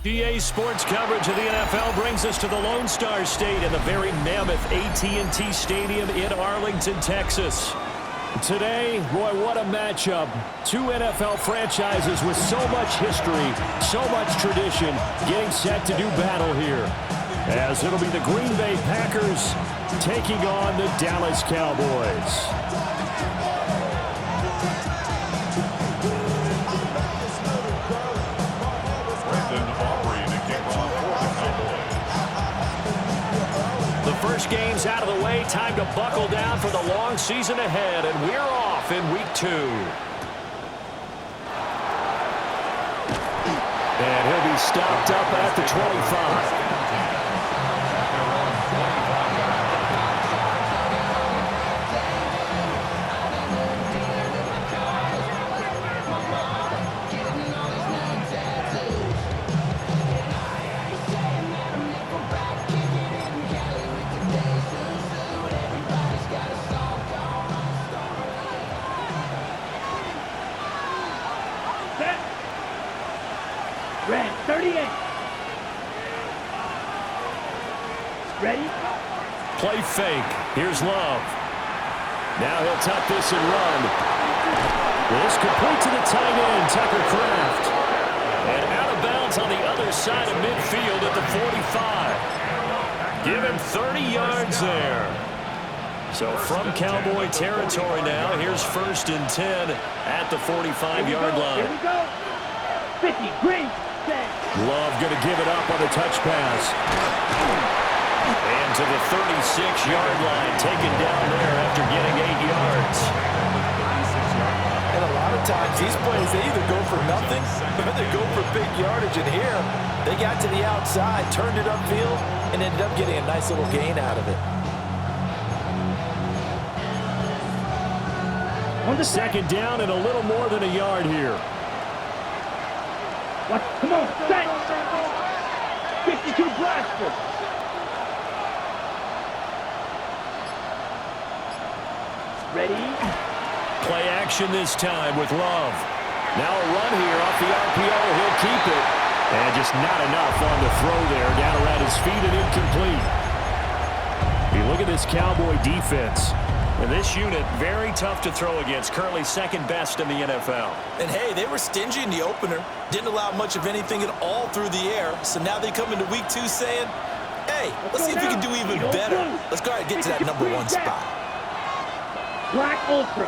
GA Sports coverage of the NFL brings us to the Lone Star State in the very mammoth AT&T Stadium in Arlington, Texas. Today, boy, what a matchup. Two NFL franchises with so much history, so much tradition, getting set to do battle here. as it'll be the Green Bay Packers taking on the Dallas Cowboys. The first game's out of the way. Time to buckle down for the long season ahead, and we're off in week 2. And he'll be stopped up at the 25. Red, 38. Ready? Play fake. Here's Love. Now he'll tuck this and run. This complete to the tight end, Tucker Kraft. And out of bounds on the other side of midfield at the 45. Give him 30 yards there. So from Cowboy territory now, here's 1st and 10 at the 45-yard line. Here we go. 50, green. Love going to give it up on the touch pass. And to the 36-yard line, taken down there after getting 8 yards. And a lot of times, these plays, they either go for nothing or they go for big yardage. And here, they got to the outside, turned it upfield, and ended up getting a nice little gain out of it. On the 2nd down and a little more than a yard here. What? Come on, set. 52 blaster. Ready? Play action this time with Love. Now a run here off the RPO. He'll keep it. And just not enough on the throw there. Down around his feet and incomplete. You look at this Cowboy defense. And this unit, very tough to throw against. Currently 2nd best in the NFL. And, hey, they were stingy in the opener. Didn't allow much of anything at all through the air. So now they come into week 2 saying, hey, let's see if we can do even better. Let's go ahead and get to that number 1 spot. Black Ultra.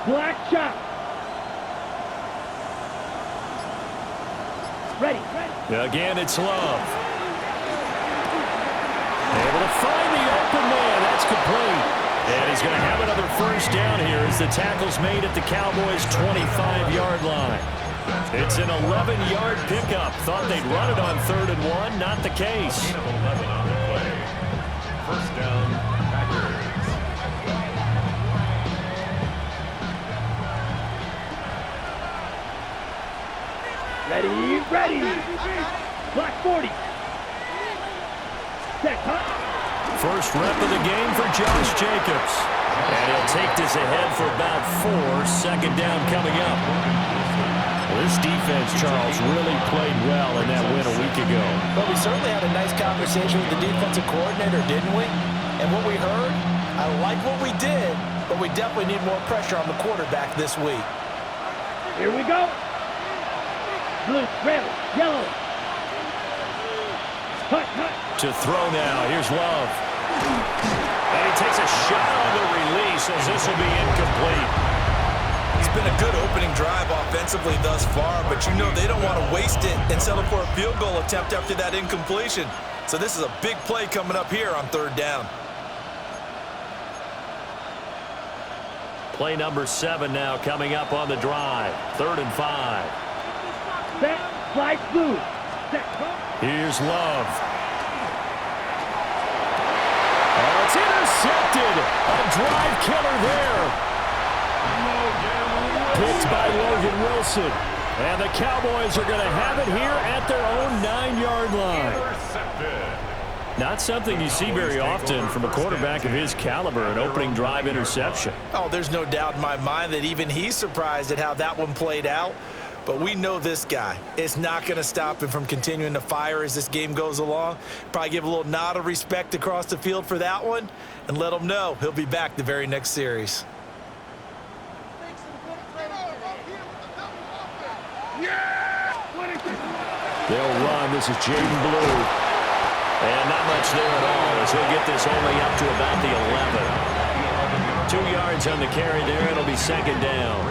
Black Chop. Ready. Again, it's Love. Able to find the open man. That's complete. And he's going to have another 1st down here as the tackle's made at the Cowboys' 25-yard line. It's an 11-yard pickup. Thought they'd run it on 3rd and 1. Not the case. 1st down, Packers. Ready. Black 40. First rep of the game for Josh Jacobs. And he'll take this ahead for about 4. 2nd down coming up. This defense, Charles, really played well in that win a week ago. Well, we certainly had a nice conversation with the defensive coordinator, didn't we? And what we heard, I like what we did, but we definitely need more pressure on the quarterback this week. Here we go. Blue, red, yellow. Hut. To throw now. Here's Love. And he takes a shot on the release as this will be incomplete. It's been a good opening drive offensively thus far, but you know they don't want to waste it and settle for a field goal attempt after that incompletion. So this is a big play coming up here on 3rd down. Play number 7 now coming up on the drive. 3rd and 5. Set, flight, blue. Set, here's Love. Oh, it's intercepted. A drive killer there. Picked by Logan Wilson. And the Cowboys are going to have it here at their own 9-yard line. Not something you see very often from a quarterback of his caliber, an opening drive interception. Oh, there's no doubt in my mind that even he's surprised at how that one played out. But we know this guy. It's not going to stop him from continuing to fire as this game goes along. Probably give a little nod of respect across the field for that one and let him know he'll be back the very next series. Yeah! They'll run. This is Jaden Blue. And not much there at all as he'll get this only up to about the 11. 2 yards on the carry there. It'll be second down.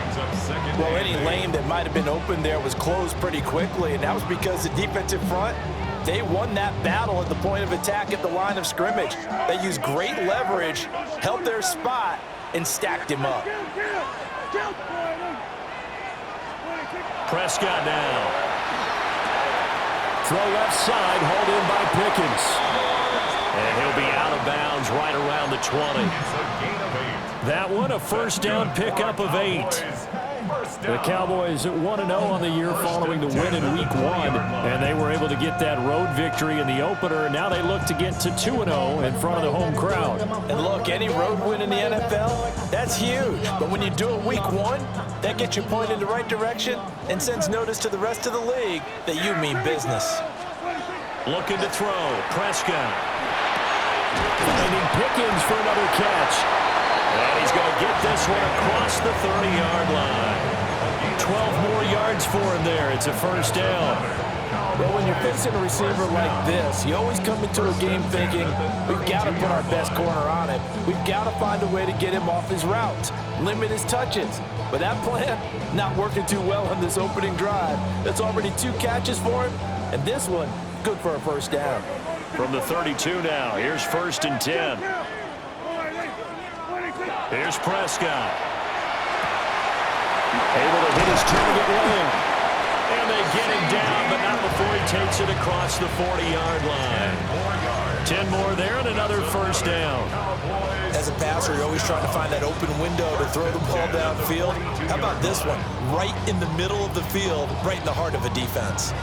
Well, any lane that might have been open there was closed pretty quickly, and that was because the defensive front, they won that battle at the point of attack at the line of scrimmage. They used great leverage, held their spot, and stacked him up. Prescott now. Throw left side, hauled in by Pickens. And he'll be out of bounds right around the 20. That one, a first down pickup of 8. The Cowboys 1-0 on the year following the win in Week 1, and they were able to get that road victory in the opener. Now they look to get to 2-0 in front of the home crowd. And look, any road win in the NFL, that's huge. But when you do it Week 1, that gets you pointed in the right direction and sends notice to the rest of the league that you mean business. Looking to throw, Prescott. Finding Pickens for another catch. And he's going to get this one across the 30-yard line. 12 more yards for him there. It's a first down. Well, when you're facing a receiver like this, you always come into a game thinking, we've got to put our best corner on it. We've got to find a way to get him off his route, limit his touches. But that plan, not working too well on this opening drive. That's already 2 catches for him, and this one, good for a first down. From the 32 now, here's 1st and 10. Here's Prescott. Able to hit his target well. And they get him down, but not before he takes it across the 40-yard line. 10 more there and another first down. As a passer, you're always trying to find that open window to throw the ball downfield. How about this one? Right in the middle of the field, right in the heart of a defense.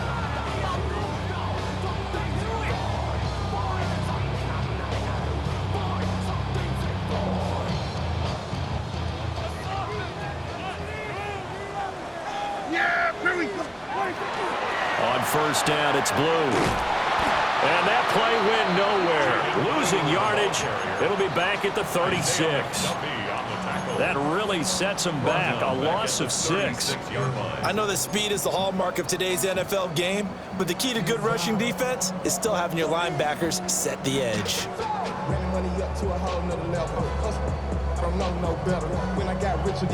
On first down, it's Blue. And that play went nowhere. Losing yardage. It'll be back at the 36. That really sets him back. A loss of 6. I know that speed is the hallmark of today's NFL game, but the key to good rushing defense is still having your linebackers set the edge. When I got richer,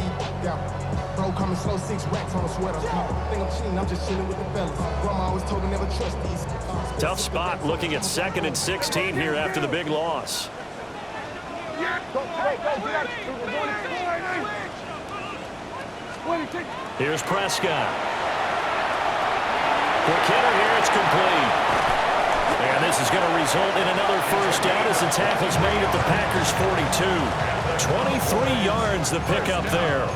bro coming slow, 6 racks on a sweater. Think I'm cheating, I'm just chilling with the fellas. Grandma always told me never trust these. Tough spot looking at 2nd and 16 here after the big loss. Here's Prescott. Quick hitter here, it's complete. And this is going to result in another first down as the tackle's made at the Packers' 42. 23 yards the pickup there.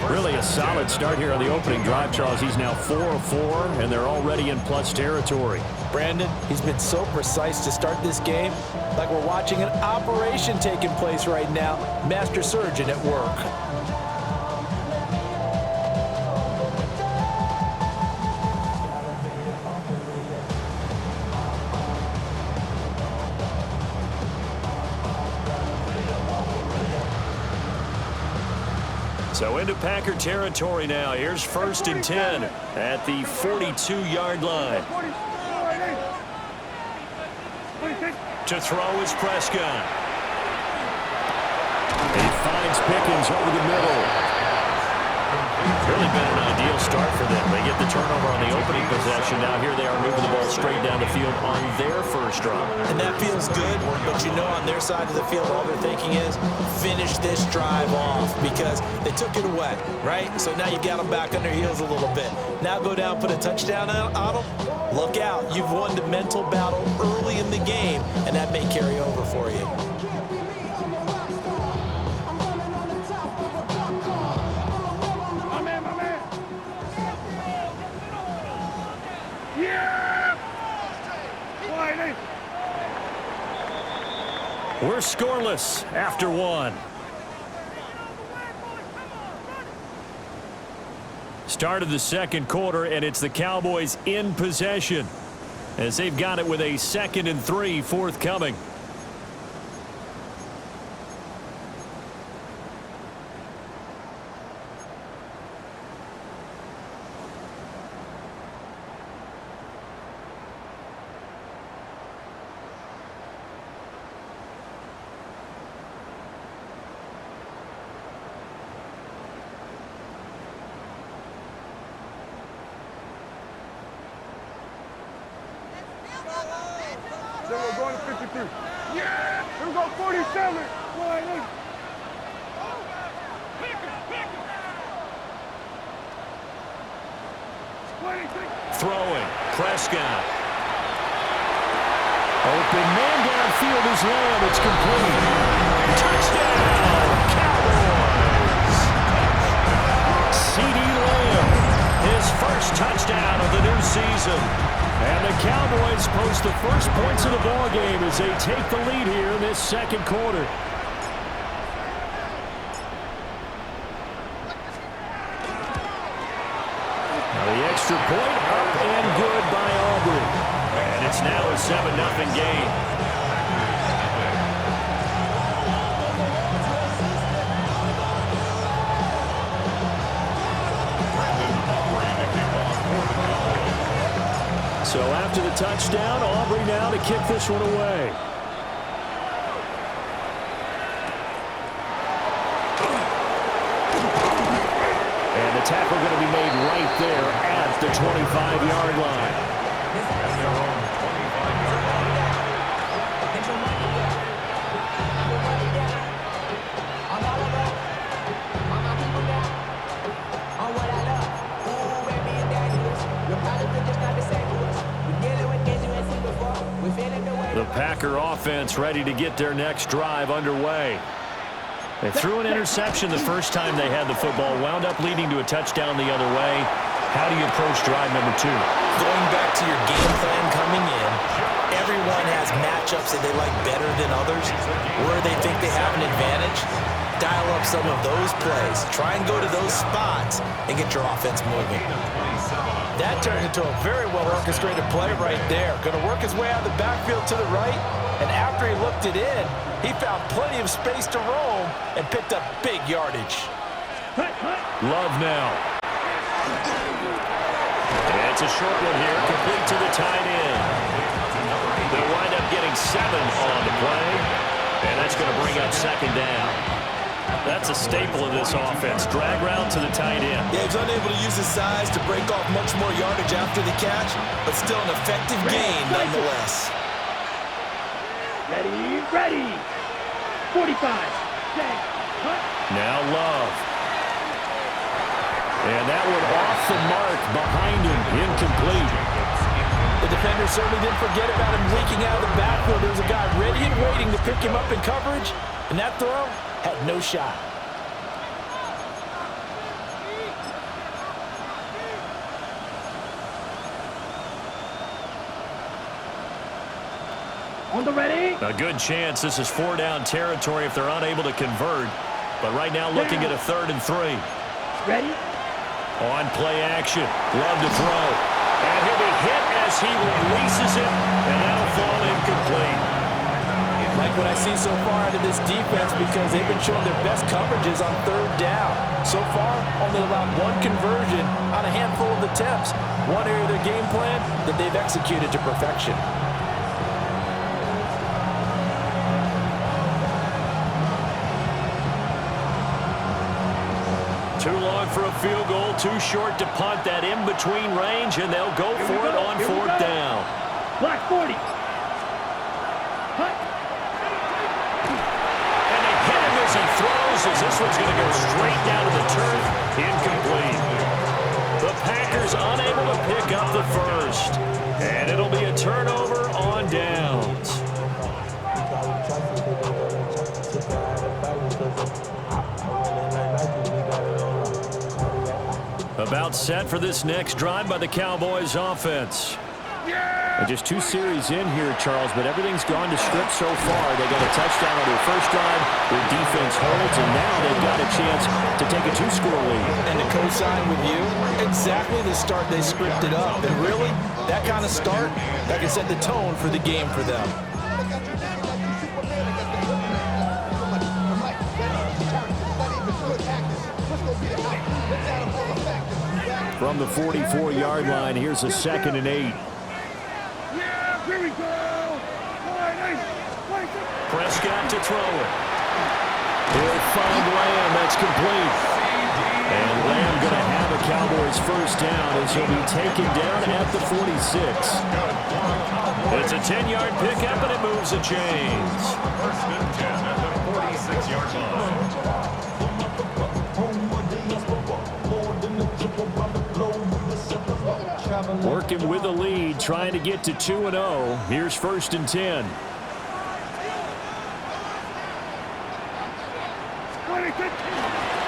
Really a solid start here on the opening drive, Charles. He's now 4 of 4, and they're already in plus territory. Brandon, he's been so precise to start this game, like we're watching an operation taking place right now. Master surgeon at work. So into Packer territory now. Here's 1st and 10 at the 42-yard line. To throw is Prescott. He finds Pickens over the middle. Really been an ideal start for them. They get the turnover on the opening possession. Now here they are moving the ball straight down the field on their first drive. And that feels good, but you know on their side of the field all they're thinking is finish this drive off because they took it away, right? So now you got them back on their heels a little bit. Now go down, put a touchdown on them. Look out. You've won the mental battle early in the game, and that may carry over for you. We're scoreless after 1. Start of the second quarter, and it's the Cowboys in possession as they've got it with a 2nd and 3 forthcoming. Then we're going to 53. Yeah! Here we go, 47. Boy, look. Throwing. Prescott. Open man downfield is Lamb. It's complete. Touchdown, Cowboys. C.D. Lamb, his first touchdown of the new season. And the Cowboys post the first points of the ball game as they take the lead here in this second quarter. The extra point up and good by Aubrey. And it's now a 7-0 game. So after the touchdown, Aubrey now to kick this one away. And the tackle going to be made right there at the 25-yard line. The Packer offense ready to get their next drive underway. They threw an interception the first time they had the football, wound up leading to a touchdown the other way. How do you approach drive number 2? Going back to your game plan coming in, everyone has matchups that they like better than others. Where they think they have an advantage, dial up some of those plays. Try and go to those spots and get your offense moving. That turned into a very well-orchestrated play right there. Going to work his way out of the backfield to the right, and after he looked it in, he found plenty of space to roam and picked up big yardage. Love now. And it's a short one here, complete to the tight end. They'll wind up getting 7 on the play, and that's going to bring up second down. That's a staple of this offense. Drag route to the tight end. Yeah, he's unable to use his size to break off much more yardage after the catch, but still an effective gain nonetheless. Ready. 45. Now Love. And that one off the mark behind him. Incomplete. The defender certainly didn't forget about him leaking out of the backfield. There was a guy ready and waiting to pick him up in coverage, and that throw had no shot. On the ready. A good chance this is 4-down territory if they're unable to convert. But right now looking at a 3rd and 3. Ready. On play action. Love to throw. And he'll be hit as he releases it. And that'll fall incomplete. Like what I see so far out of this defense because they've been showing their best coverages on 3rd down. So far, only allowed 1 conversion on a handful of attempts. One area of their game plan that they've executed to perfection. Too long for a field goal, too short to punt that in-between range, and they'll go for it on 4th down. Block 40. And they hit him as he throws, as this one's going to go straight down to the turf. Incomplete. The Packers unable to pick up the first. And it'll be a turnover on downs. About set for this next drive by the Cowboys offense. And just 2 series in here, Charles, but everything's gone to script so far. They got a touchdown on their first drive. Their defense holds, and now they've got a chance to take a 2-score lead. And to co-sign with you, exactly the start they scripted up. And really, that kind of start, that can set the tone for the game for them. From the 44-yard line, here's a 2nd and 8. Yeah, here we go. Prescott to throw it. He'll find Lamb. That's complete. And Lamb going to have a Cowboys first down as he'll be taken down at the 46. It's a 10-yard pickup, and it moves the chains. First and 10 at the 46-yard line. Working with the lead, trying to get to 2-0. Here's first and 10.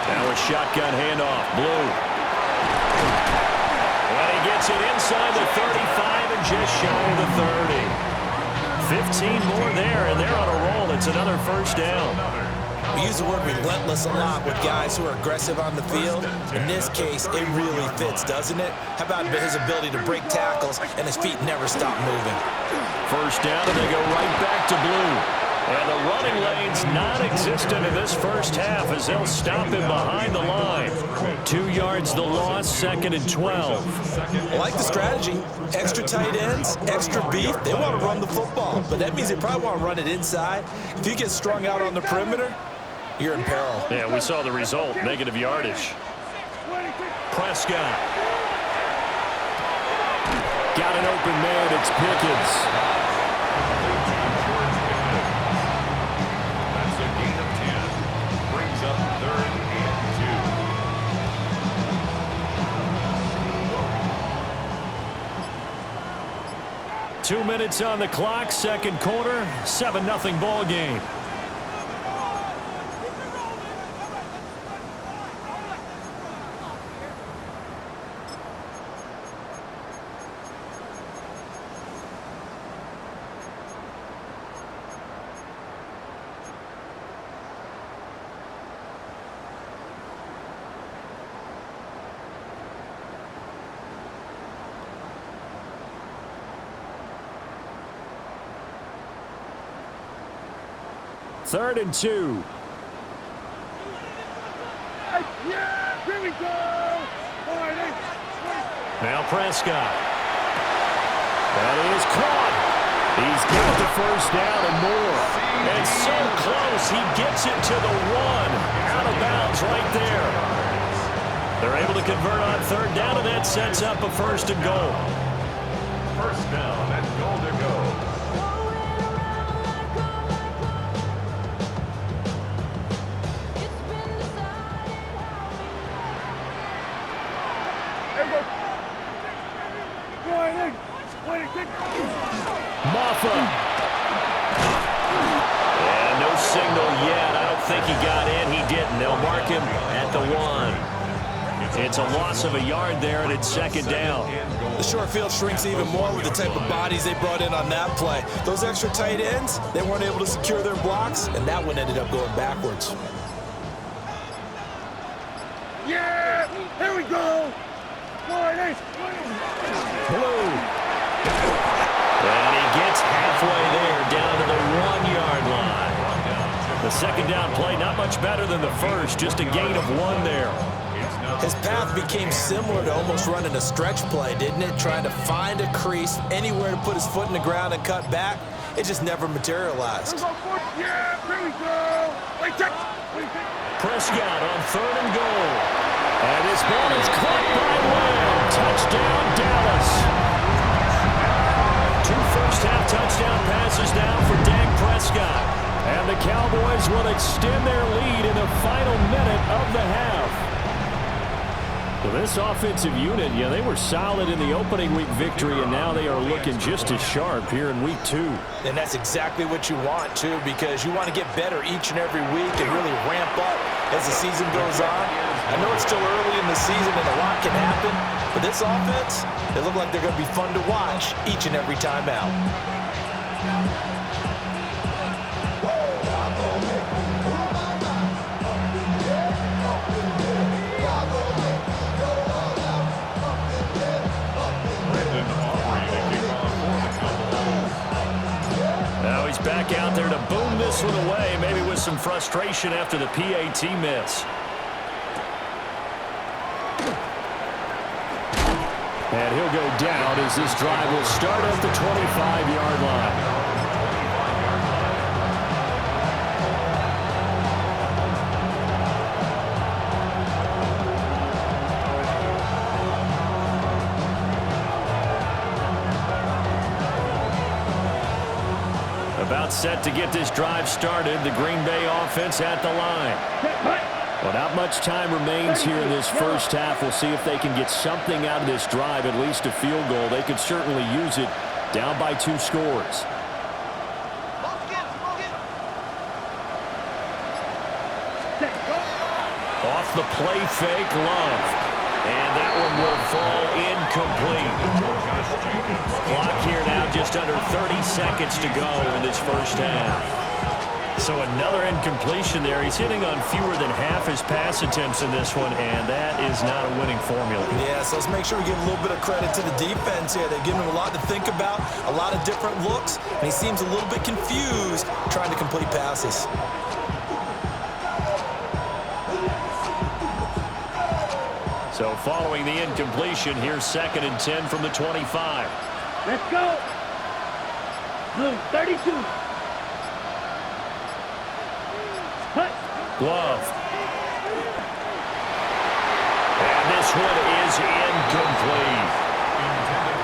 Now a shotgun handoff. Blue. And he gets it inside the 35 and just shy of the 30. 15 more there, and they're on a roll. It's another first down. We use the word relentless a lot with guys who are aggressive on the field. In this case, it really fits, doesn't it? How about his ability to break tackles and his feet never stop moving? First down, and they go right back to Blue. And the running lane's non-existent in this first half as they'll stop him behind the line. 2 yards the loss, second and 12. I like the strategy. Extra tight ends, extra beef. They want to run the football, but that means they probably want to run it inside. If you get strung out on the perimeter, you're in peril. Yeah, we saw the result, negative yardage. Prescott. Got an open man, it's Pickens. That's a gain of 10. Brings up 3rd and 2. 2 minutes on the clock, second quarter, 7-0 ball game. Third and 2. Yeah, here we go. Now Prescott. That is caught. He's got the first down and more. And so close, he gets it to the 1. Out of bounds right there. They're able to convert on third down, and that sets up a first and goal. First down and goal to go. Maffa. And no signal yet. I don't think he got in. He didn't. They'll mark him at the 1. It's a loss of a yard there, and it's second down. The short field shrinks even more with the type of bodies they brought in on that play. Those extra tight ends, they weren't able to secure their blocks, and that one ended up going backwards. Yeah, here we go. Blue. And he gets halfway there, down to the 1-yard line. The second down play, not much better than the first, just a gain of 1 there. His path became similar to almost running a stretch play, didn't it? Trying to find a crease, anywhere to put his foot in the ground and cut back. It just never materialized. Yeah, here we go. Prescott on third and goal. And this ball is caught by Lamb. Touchdown, Dallas. 2 first-half touchdown passes now for Dak Prescott. And the Cowboys will extend their lead in the final minute of the half. So this offensive unit, yeah, they were solid in the opening week victory, and now they are looking just as sharp here in week 2. And that's exactly what you want, too, because you want to get better each and every week and really ramp up as the season goes on. I know it's still early in the season and a lot can happen, but this offense, they look like they're going to be fun to watch each and every time out. Now he's back out there to boom this one away, maybe with some frustration after the PAT miss. And he'll go down as this drive will start at the 25-yard line. About set to get this drive started. The Green Bay offense at the line. Well, not much time remains here in this first half. We'll see if they can get something out of this drive, at least a field goal. They could certainly use it down by 2 scores. Off the play fake, Love. And that one will fall incomplete. Clock here now just under 30 seconds to go in this first half. So another incompletion there. He's hitting on fewer than half his pass attempts in this one, and that is not a winning formula. Yeah, so let's make sure we give a little bit of credit to the defense here. They're giving him a lot to think about, a lot of different looks, and he seems a little bit confused trying to complete passes. So following the incompletion, here's 2nd and 10 from the 25. Let's go. Blue, 32. Love. And this one is incomplete.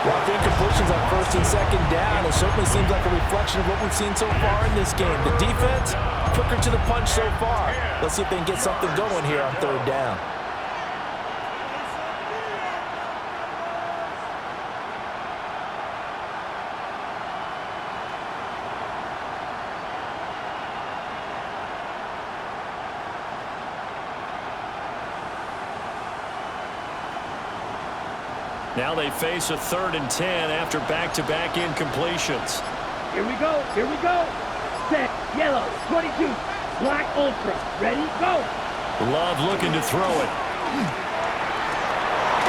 Well, the incompletions on 1st and 2nd down, it certainly seems like a reflection of what we've seen so far in this game. The defense, quicker to the punch so far. Let's see if they can get something going here on 3rd down. Now they face a 3rd and 10 after back-to-back incompletions. Here we go. Here we go. Set. Yellow. 22. Black Ultra. Ready? Go. Love looking to throw it.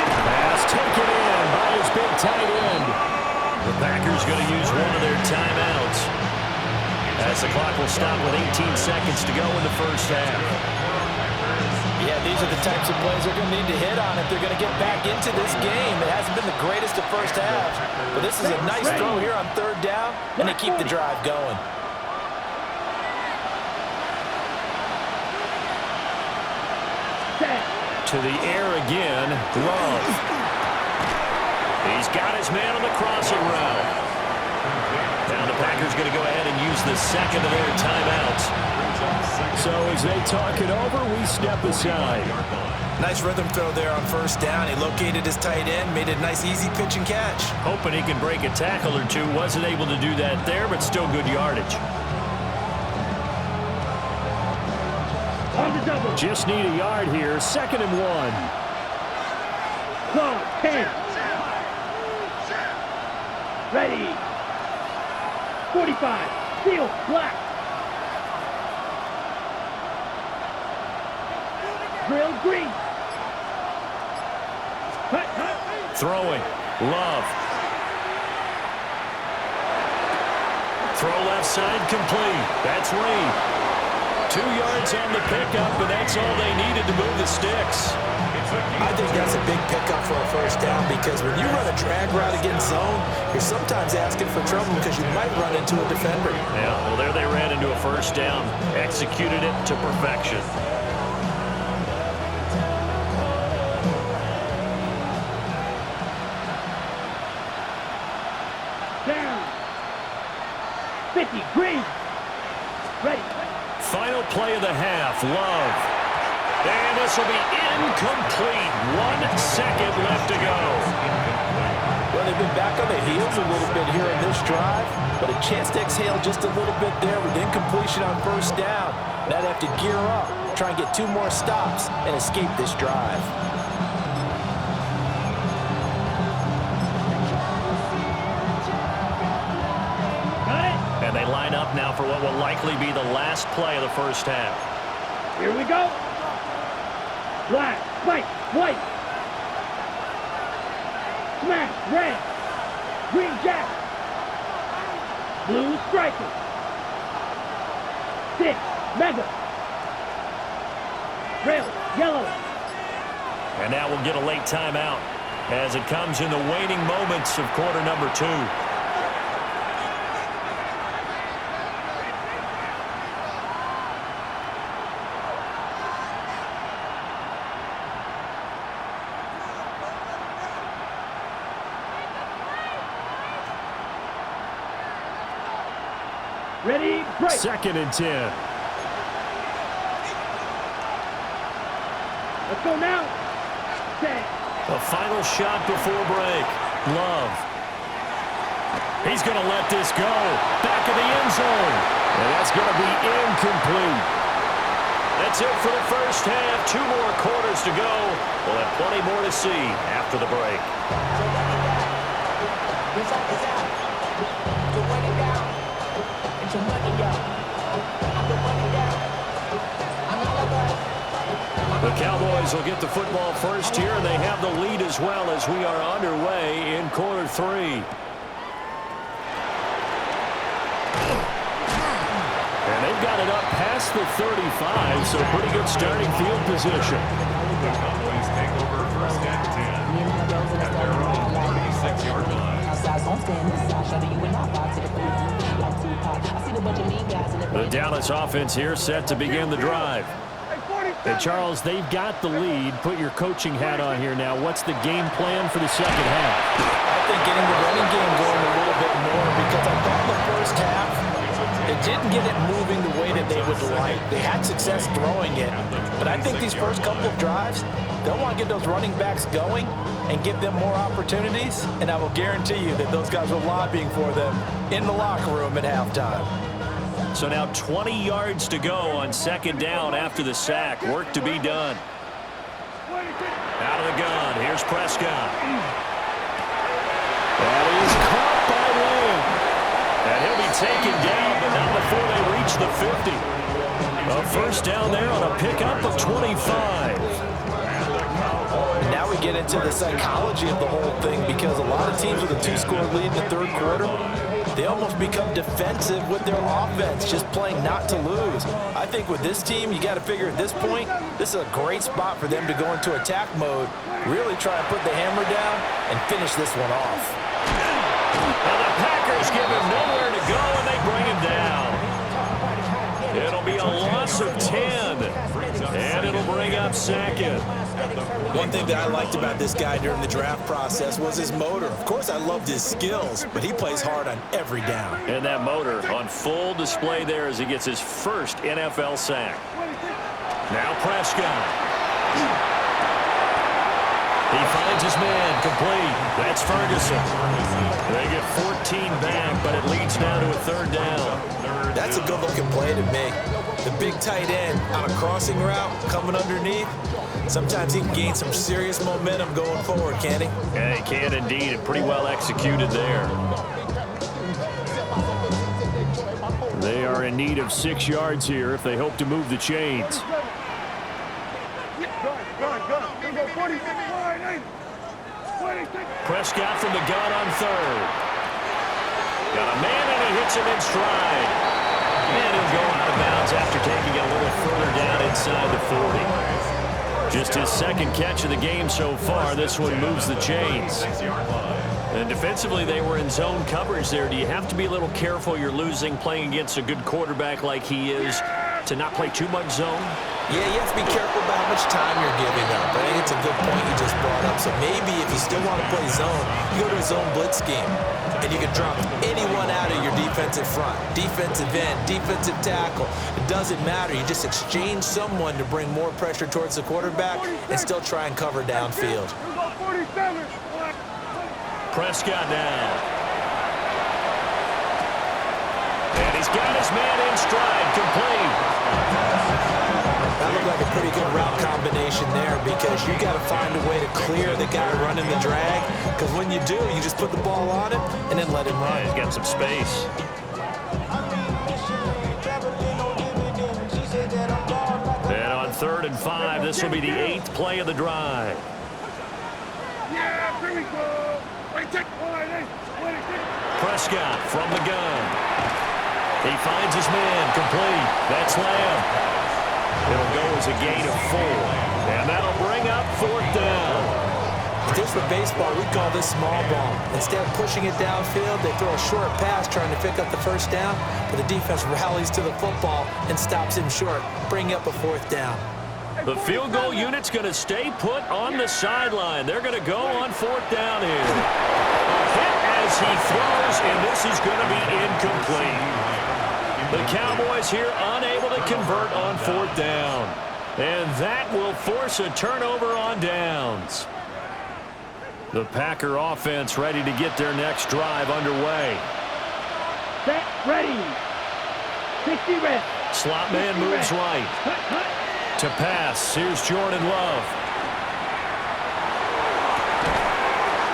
Pass taken in by his big tight end. The Packers going to use one of their timeouts as the clock will stop with 18 seconds to go in the first half. Yeah, these are the types of plays they're going to need to hit on if they're going to get back into this game. It hasn't been the greatest of first halves, but this is a nice throw here on 3rd down, and they keep the drive going. To the air again, Love. He's got his man on the crossing route. Now the Packers going to go ahead and use the 2nd of their timeouts. So as they talk it over, we step aside. Nice rhythm throw there on 1st down. He located his tight end, made it a nice easy pitch and catch. Hoping he can break a tackle or two. Wasn't able to do that there, but still good yardage. On the double. Just need a yard here. 2nd and 1. Go. 10. Ready. 45. Seal. Black. Drill green. Throwing. Love. Throw left side complete. That's Reed. 2 yards on the pickup, and that's all they needed to move the sticks. I think that's a big pickup for a 1st down because when you run a drag route against zone, you're sometimes asking for trouble because you might run into a defender. Yeah, well, there they ran into a 1st down. Executed it to perfection. Down. 50. Green. Ready. Final play of the half. Love. And this will be incomplete. 1 second left to go. Well, they've been back on the heels a little bit here in this drive, but a chance to exhale just a little bit there with incompletion on 1st down. Now they have to gear up, try and get 2 more stops, and escape this drive. And they line up now for what will likely be the last play of the first half. Here we go. Black, white. Smash, red. Green jack. Blue striker. 6, mega. Rail, yellow. And now we'll get a late timeout as it comes in the waning moments of quarter number 2. Ready, break. 2nd and 10. Let's go now. Set. The final shot before break. Love. He's going to let this go. Back of the end zone. And that's going to be incomplete. That's it for the first half. 2 more quarters to go. We'll have plenty more to see after the break. The Cowboys will get the football first here, and they have the lead as well as we are underway in quarter 3. And they've got it up past the 35, so pretty good starting field position. The Cowboys take over 1st and 10 at their own 36-yard line. The Dallas offense here set to begin the drive. And Charles, they've got the lead. Put your coaching hat on here now. What's the game plan for the second half? I think getting the running game going a little bit more, because I thought the first half, it didn't get it moving the way that they would like. They had success throwing it, but I think these first couple of drives, they'll want to get those running backs going and give them more opportunities, and I will guarantee you that those guys were lobbying for them in the locker room at halftime. So now 20 yards to go on 2nd down after the sack. Work to be done. Out of the gun. Here's Prescott. That is caught by Lamb. And he'll be taken down, but not before they reach the 50. A first down there on a pickup of 25. Now we get into the psychology of the whole thing, because a lot of teams with a 2-score lead in the 3rd quarter, they almost become defensive with their offense, just playing not to lose. I think with this team, you got to figure at this point, this is a great spot for them to go into attack mode, really try and put the hammer down and finish this one off. And the Packers give him nowhere to go, and they bring him down. It'll be a loss of 10, and it'll bring up 2nd. One thing that I liked about this guy during the draft process was his motor. Of course, I loved his skills, but he plays hard on every down. And that motor on full display there as he gets his first NFL sack. Now Prescott. He finds his man complete. That's Ferguson. They get 14 back, but it leads now to a 3rd down. That's a good-looking play to me. The big tight end on a crossing route coming underneath. Sometimes he can gain some serious momentum going forward, can't he? Yeah, he can indeed, and pretty well executed there. They are in need of 6 yards here if they hope to move the chains. Prescott from the gun on 3rd. Got a man, and he hits him in stride. And he'll go out of bounds after taking it a little further down inside the 40. Just his 2nd catch of the game so far. This one moves the chains. And defensively, they were in zone coverage there. Do you have to be a little careful? You're losing playing against a good quarterback like he is to not play too much zone? Yeah, you have to be careful about how much time you're giving up. I think it's a good point you just brought up. So maybe if you still want to play zone, you go to a zone blitz scheme. And you can drop anyone out of your defensive front, defensive end, defensive tackle. It doesn't matter. You just exchange someone to bring more pressure towards the quarterback and still try and cover downfield. Prescott now. And he's got his man in stride, complete. That looked like a pretty good route combination there, because you got to find a way to clear the guy running the drag, because when you do, you just put the ball on him and then let him run. He's got some space. And on 3rd and 5, this will be the 8th play of the drive. Prescott from the gun. He finds his man, complete. That's Lamb. It'll go as a gain of 4. And that'll bring up 4th down. If this were baseball, we'd call this small ball. Instead of pushing it downfield, they throw a short pass trying to pick up the 1st down, but the defense rallies to the football and stops him short, bringing up a 4th down. The field goal unit's going to stay put on the sideline. They're going to go on 4th down here. A hit as he throws, and this is going to be incomplete. The Cowboys here unable to convert on 4th down. And that will force a turnover on downs. The Packer offense ready to get their next drive underway. Set, ready. 60 reps. Slot man moves right. To pass, here's Jordan Love.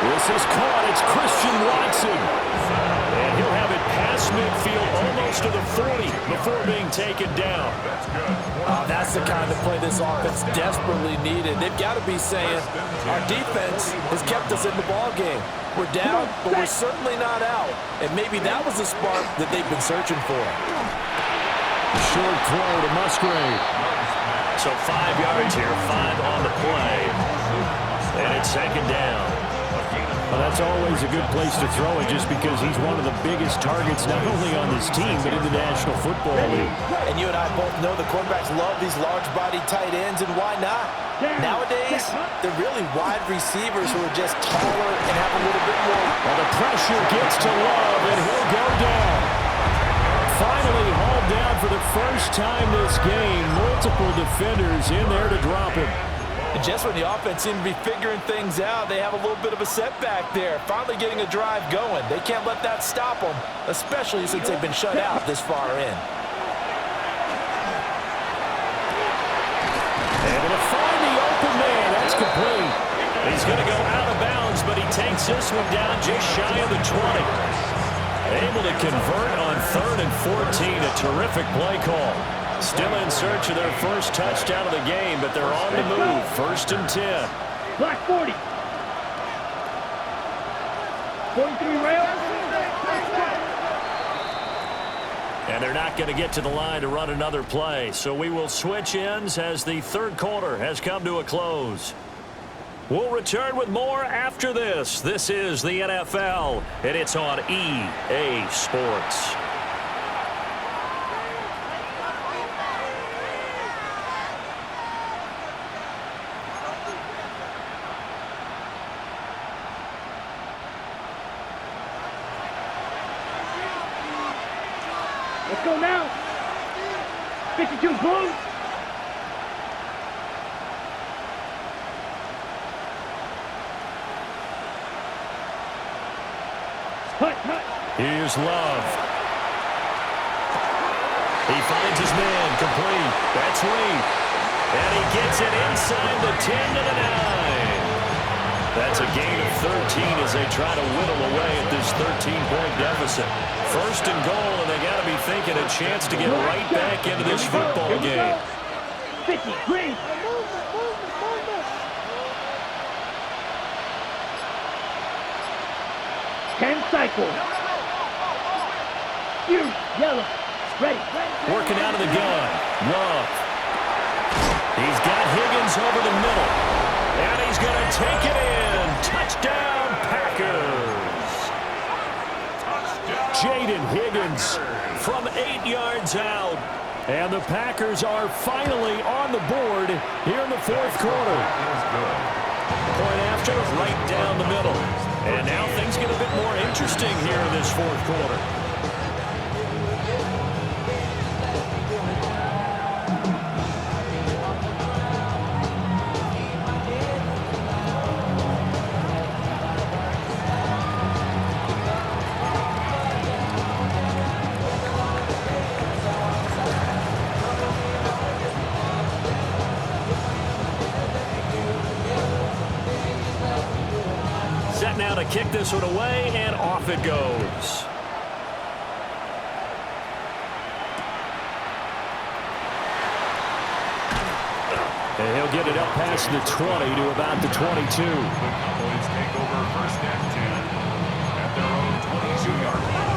This is caught. It's Christian Watson. And he'll have it past midfield almost to the 40 before being taken down. That's the kind of play this offense desperately needed. They've got to be saying, our defense has kept us in the ball game. We're down, but we're certainly not out. And maybe that was the spark that they've been searching for. Short throw to Musgrave. So 5 yards here, 5 on the play. And it's 2nd down. Well, that's always a good place to throw it just because he's one of the biggest targets not only on this team but in the National Football League. And you and I both know the quarterbacks love these large-bodied tight ends, and why not? Nowadays, they're really wide receivers who are just taller and have a little bit more. Well, the pressure gets to Love, and he'll go down. Finally hauled down for the first time this game. Multiple defenders in there to drop him. And just when the offense seemed to be figuring things out, they have a little bit of a setback there. Finally getting a drive going. They can't let that stop them, especially since they've been shut out this far in. Able to find the open man. That's complete. He's going to go out of bounds, but he takes this one down just shy of the 20. Able to convert on 3rd and 14. A terrific play call. Still in search of their first touchdown of the game, but they're on the move. 1st and 10. Black 40. 43 rail. And they're not going to get to the line to run another play. So we will switch ends as the 3rd quarter has come to a close. We'll return with more after this. This is the NFL, and it's on EA Sports. Let's go now. 52 blue. Here's Love. He finds his man, complete. That's Lee. And he gets it inside the 10 to the 9. That's a gain of 13 as they try to whittle away at this 13-point deficit. 1st and goal, and they got to be thinking a chance to get right back into this football game. 50, green. Ten cycle. Huge, yellow, ready. Working out of the gun. Love. He's got Higgins over the middle. And he's going to take it in. Touchdown, Packers. Jaden Higgins from 8 yards out. And the Packers are finally on the board here in the 4th quarter. Point after, right down the middle. And now things get a bit more interesting here in this 4th quarter. Now to kick this one away, and off it goes. And he'll get it up past the 20 to about the 22. The Cowboys take over 1st and 10 at their own 22-yard line.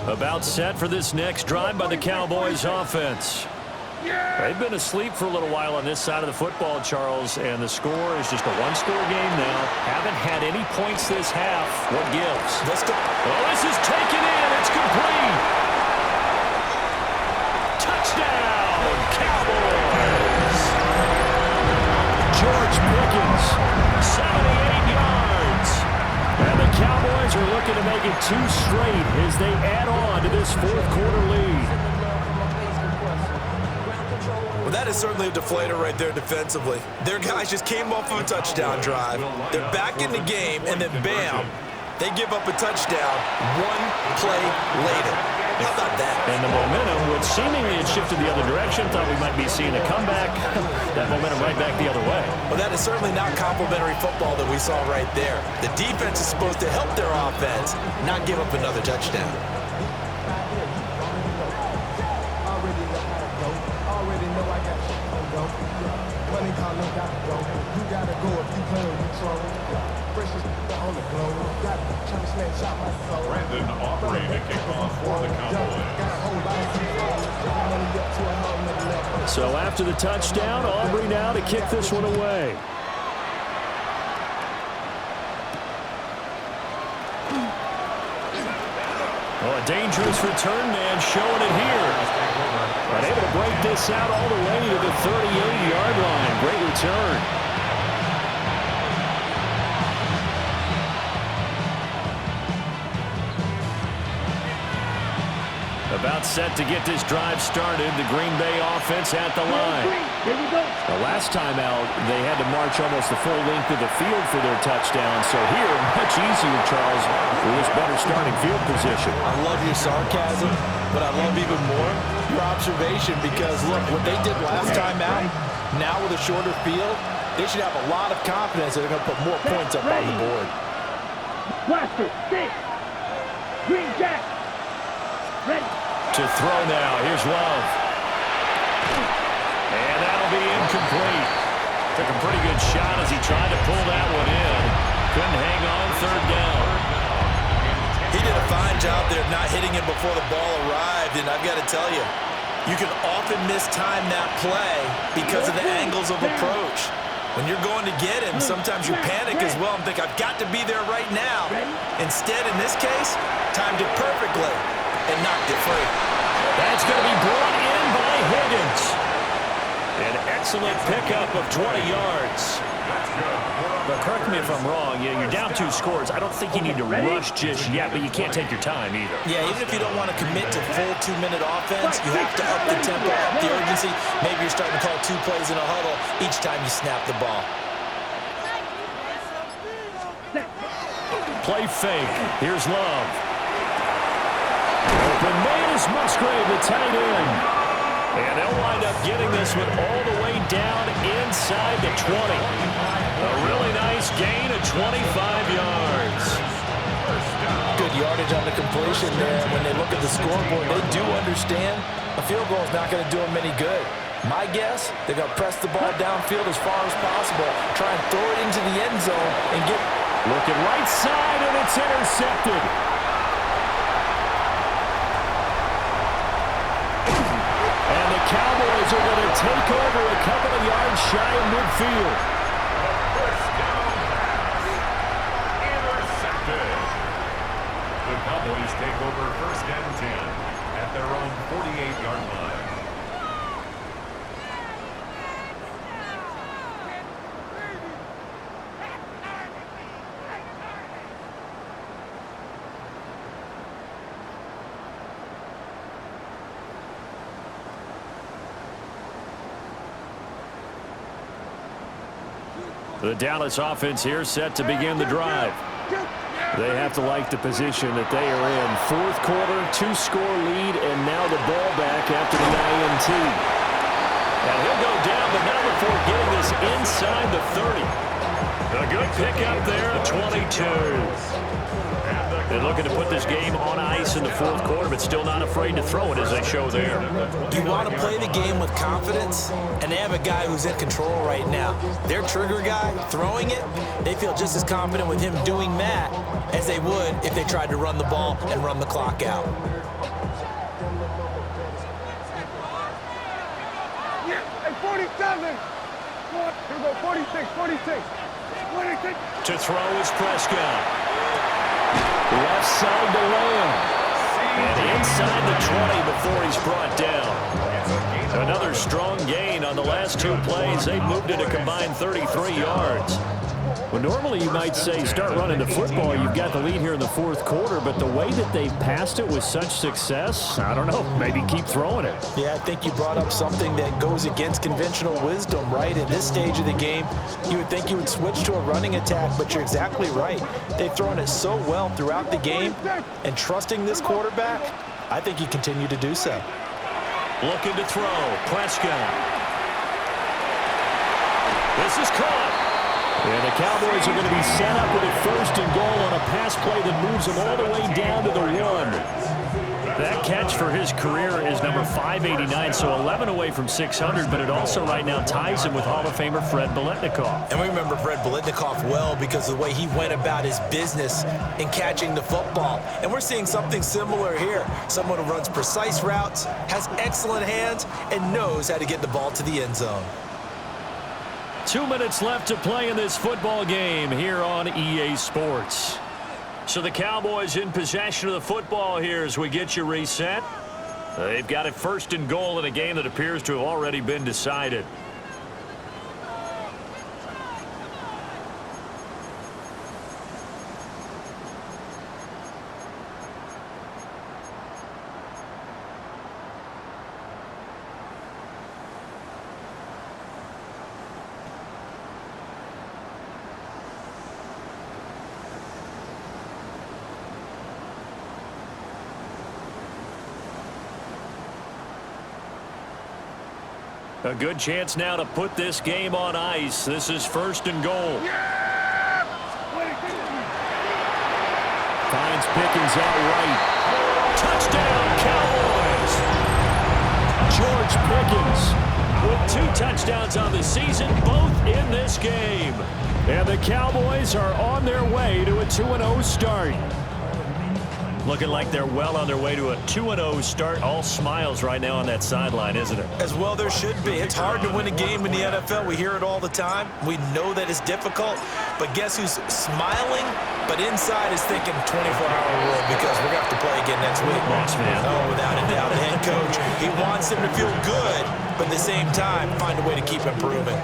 About set for this next drive by the Cowboys offense. They've been asleep for a little while on this side of the football, Charles, and the score is just a one-score game now. Haven't had any points this half. What gives? Let's go. Oh, this is taken in. It's complete. Touchdown, Cowboys. George Pickens, 78 yards. And the Cowboys are looking to make it 2 straight as they add on to this fourth-quarter lead. Well, that is certainly a deflator right there defensively. Their guys just came off of a touchdown drive. They're back in the game, and then bam, they give up a touchdown 1 play later. How about that? And the momentum, which seemingly had shifted the other direction, thought we might be seeing a comeback. That momentum right back the other way. Well, that is certainly not complimentary football that we saw right there. The defense is supposed to help their offense, not give up another touchdown. Brandon Aubrey to kick off for the Cowboys. So after the touchdown, Aubrey now to kick this one away. Oh, a dangerous return man showing it here. But able to break this out all the way to the 38-yard line. Great return. About set to get this drive started. The Green Bay offense at the line. Here we go. The last time out, they had to march almost the full length of the field for their touchdown. So here, much easier, Charles, with this better starting field position. I love your sarcasm, but I love even more your observation because, look, what they did last time out, now with a shorter field, they should have a lot of confidence that they're going to put more points up on the board. Blaster, 6. Green Jack. Ready. To throw now. Here's Love. And that'll be incomplete. Took a pretty good shot as he tried to pull that one in. Couldn't hang on, third down. He did a fine job there of not hitting it before the ball arrived, and I've got to tell you, you can often mistime that play because of the angles of approach. When you're going to get him, sometimes you panic as well and think, I've got to be there right now. Instead, in this case, timed it perfectly and knocked it free. That's going to be brought in by Higgins. An excellent pickup of 20 yards. But correct me if I'm wrong, you're down 2 scores. I don't think you need to rush just yet, but you can't take your time either. Yeah, even if you don't want to commit to full 2-minute offense, you have to up the tempo, up the urgency. Maybe you're starting to call 2 plays in a huddle each time you snap the ball. Play fake. Here's Love. Open man is Musgrave, the tight end. And they'll wind up getting this one all the way down inside the 20. A really nice gain of 25 yards. Good yardage on the completion there. When they look at the scoreboard, they do understand a field goal is not going to do them any good. My guess, they're going to press the ball downfield as far as possible, try and throw it into the end zone and get... Looking right side, and it's intercepted. And the Cowboys are going to take over a couple of yards shy of midfield. First down pass. Intercepted. The Cowboys take over first and 10 at their own 48-yard line. The Dallas offense here set to begin the drive. They have to like the position that they are in. Fourth quarter, 2-score lead, and now the ball back after the INT. And he'll go down, but not before getting this inside the 30. A good pickup there at 22. They're looking to put this game on ice in the fourth quarter, but still not afraid to throw it as they show there. You want to play the game with confidence, and they have a guy who's in control right now. Their trigger guy throwing it, they feel just as confident with him doing that as they would if they tried to run the ball and run the clock out. 47. Here we go, 46, 46. 46. To throw is Prescott. Left side to Lamb. And inside the 20 before he's brought down. Another strong gain on the last two plays. They've moved it a combined 33 yards. Well, normally you might say start running the football. You've got the lead here in the fourth quarter, but the way that they've passed it with such success, I don't know, maybe keep throwing it. Yeah, I think you brought up something that goes against conventional wisdom, right? At this stage of the game, you would think you would switch to a running attack, but you're exactly right. They've thrown it so well throughout the game, and trusting this quarterback, I think you continue to do so. Looking to throw, Prescott. This is caught. And the Cowboys are going to be set up with a first and goal on a pass play that moves them all the way down to the 1. That catch for his career is number 589, so 11 away from 600, but it also right now ties him with Hall of Famer Fred Biletnikoff. And we remember Fred Biletnikoff well because of the way he went about his business in catching the football. And we're seeing something similar here. Someone who runs precise routes, has excellent hands, and knows how to get the ball to the end zone. 2 minutes left to play in this football game here on EA Sports. So the Cowboys in possession of the football here as we get you reset. They've got it first and goal in a game that appears to have already been decided. A good chance now to put this game on ice. This is first and goal. Finds Pickens out right. Touchdown, Cowboys! George Pickens with 2 touchdowns on the season, both in this game. And the Cowboys are on their way to a 2-0 start. Looking like they're well on their way to a 2-0 start. All smiles right now on that sideline, isn't it? As well there should be. It's hard to win a game in the NFL. We hear it all the time. We know that it's difficult. But guess who's smiling? But inside is thinking 24-hour rule because we're going to have to play again next week. Boss man. Oh, without a doubt. The head coach, he wants them to feel good, but at the same time, find a way to keep improving.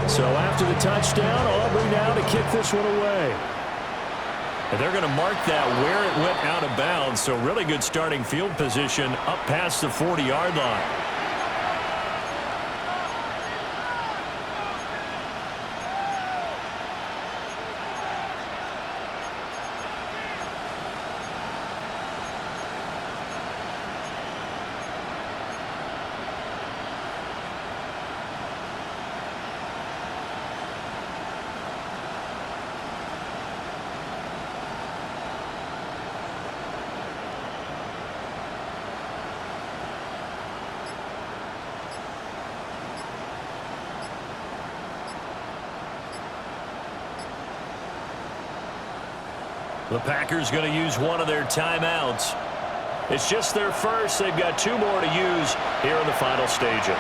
So after the touchdown, Aubrey now to kick this one away. And they're going to mark that where it went out of bounds. So really good starting field position up past the 40-yard line. The Packers going to use one of their timeouts. It's just their first. They've got 2 more to use here in the final stages.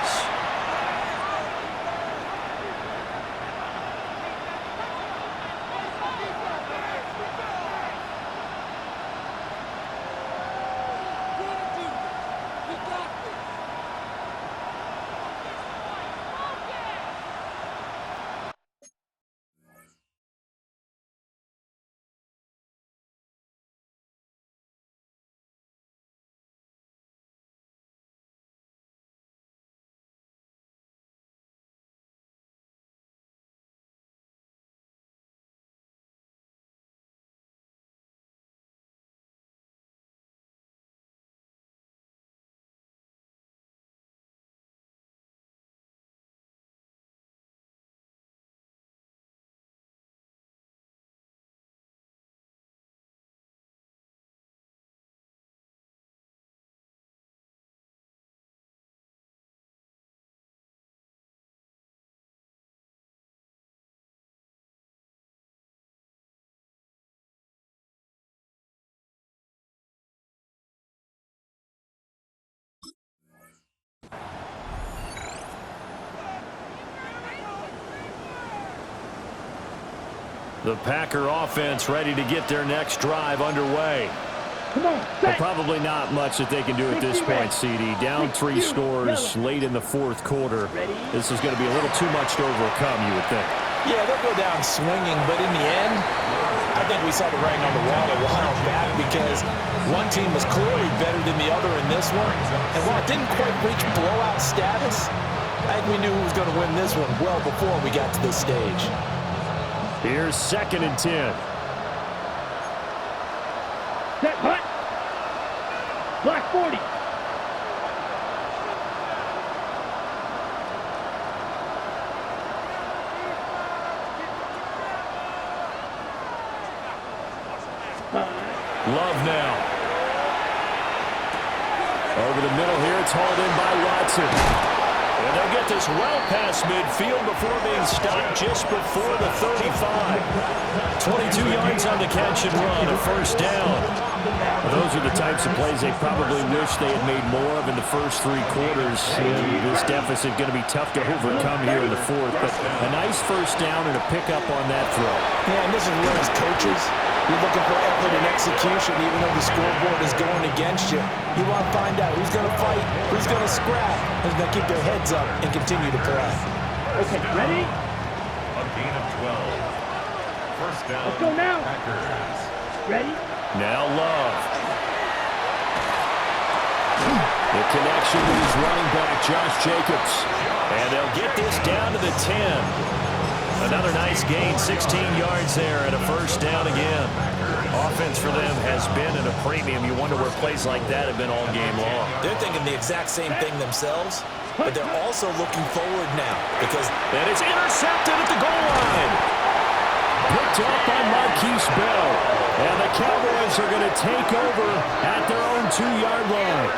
The Packer offense ready to get their next drive underway. Come on, But probably not much that they can do at this point, CD. Down 3 scores late in the fourth quarter. This is going to be a little too much to overcome, you would think. Yeah, they'll go down swinging, but in the end, I think we saw the writing on the wall a while back because one team was clearly better than the other in this one. And while it didn't quite reach blowout status, I think we knew who was going to win this one well before we got to this stage. Here's 2nd and 10. Set, hut. Black 40. Love now. Over the middle here, it's hauled in by Watson. And they'll get this well past midfield before being stopped just before the 35. 22 yards on the catch and run, a first down. Those are the types of plays they probably wish they had made more of in the first 3 quarters. This deficit going to be tough to overcome here in the fourth, but a nice first down and a pickup on that throw. Yeah, and this is where as coaches, you're looking for effort and execution even though the scoreboard is going against you. You want to find out who's going to fight, who's going to scrap, who's going to keep their heads up and continue to play. Okay, ready? A gain of 12. First down. Let's go now. Packers. Ready? Now Love. The connection with his running back, Josh Jacobs. And they'll get this down to the 10. Another nice gain, 16 yards there, and a first down again. Offense for them has been at a premium. You wonder where plays like that have been all game long. They're thinking the exact same thing themselves, but they're also looking forward now because And it's intercepted at the goal line. Picked up by Marquise Bell. And the Cowboys are going to take over at their own 2-yard line.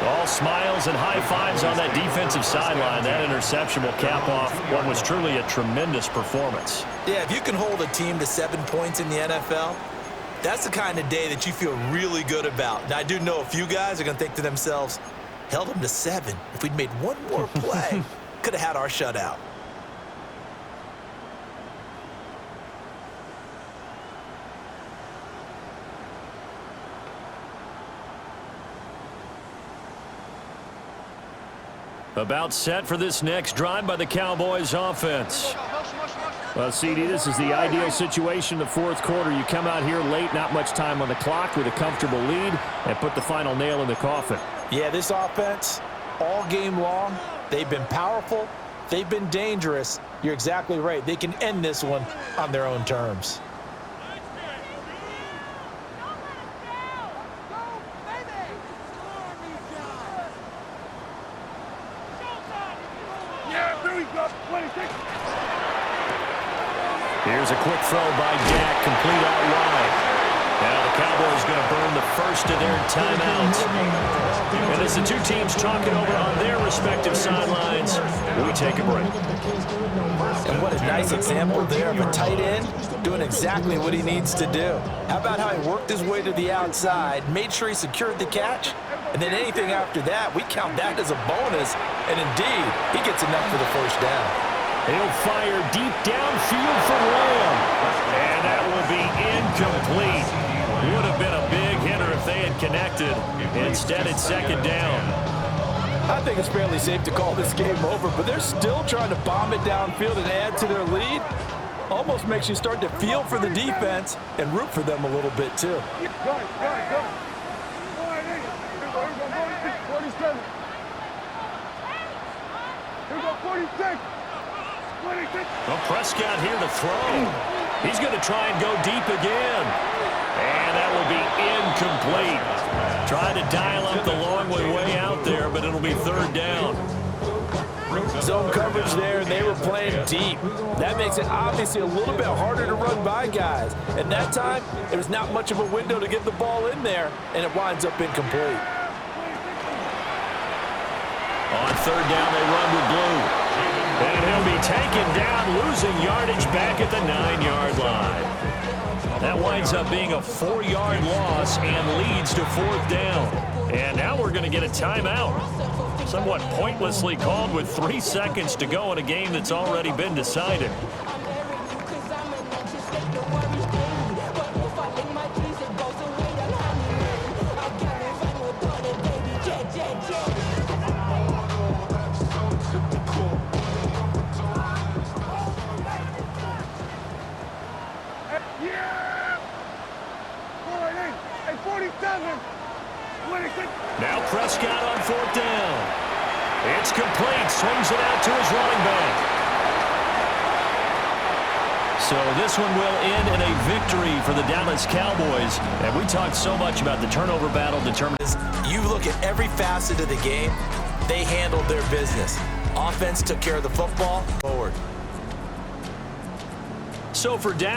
All smiles and high fives on that defensive sideline. That interception will cap off what was truly a tremendous performance. yeah, if you can hold a team to 7 points in the NFL, that's the kind of day that you feel really good about. Now, I do know a few guys are going to think to themselves, held them to 7. If we'd made one more play, could have had our shutout. About set for this next drive by the Cowboys offense. Well, CD, this is the ideal situation in the fourth quarter. You come out here late, not much time on the clock with a comfortable lead, and put the final nail in the coffin. Yeah, this offense, all game long, they've been powerful, they've been dangerous. You're exactly right. They can end this one on their own terms. Here's a quick throw by Dak, complete out wide. Now the Cowboys going to burn the first of their timeouts. And as the two teams talking over on their respective sidelines, we take a break. And what a nice example there of a tight end doing exactly what he needs to do. How about how he worked his way to the outside, made sure he secured the catch, and then anything after that, we count that as a bonus. And indeed, he gets enough for the first down. He'll fire deep downfield from Lamb. And that will be incomplete. Would have been a big hitter if they had connected. Instead, it's second down. I think it's fairly safe to call this game over, but they're still trying to bomb it downfield and add to their lead. Almost makes you start to feel for the defense and root for them a little bit, too. Well, Prescott here to throw. He's going to try and go deep again. And that will be incomplete. Tried to dial up the long way out there, but it'll be third down. Zone coverage there, and they were playing deep. That makes it obviously a little bit harder to run by guys. And that time, there was not much of a window to get the ball in there, and it winds up incomplete. On third down, they run with Blue. And he'll be taken down, losing yardage back at the 9-yard line. That winds up being a 4-yard loss and leads to fourth down. And now we're going to get a timeout. Somewhat pointlessly called with 3 seconds to go in a game that's already been decided. Yeah! 47! Now Prescott on 4th down. It's complete. Swings it out to his running back. So this one will end in a victory for the Dallas Cowboys. And we talked so much about the turnover battle determined. You look at every facet of the game, they handled their business. Offense took care of the football. Forward. So for Dallas.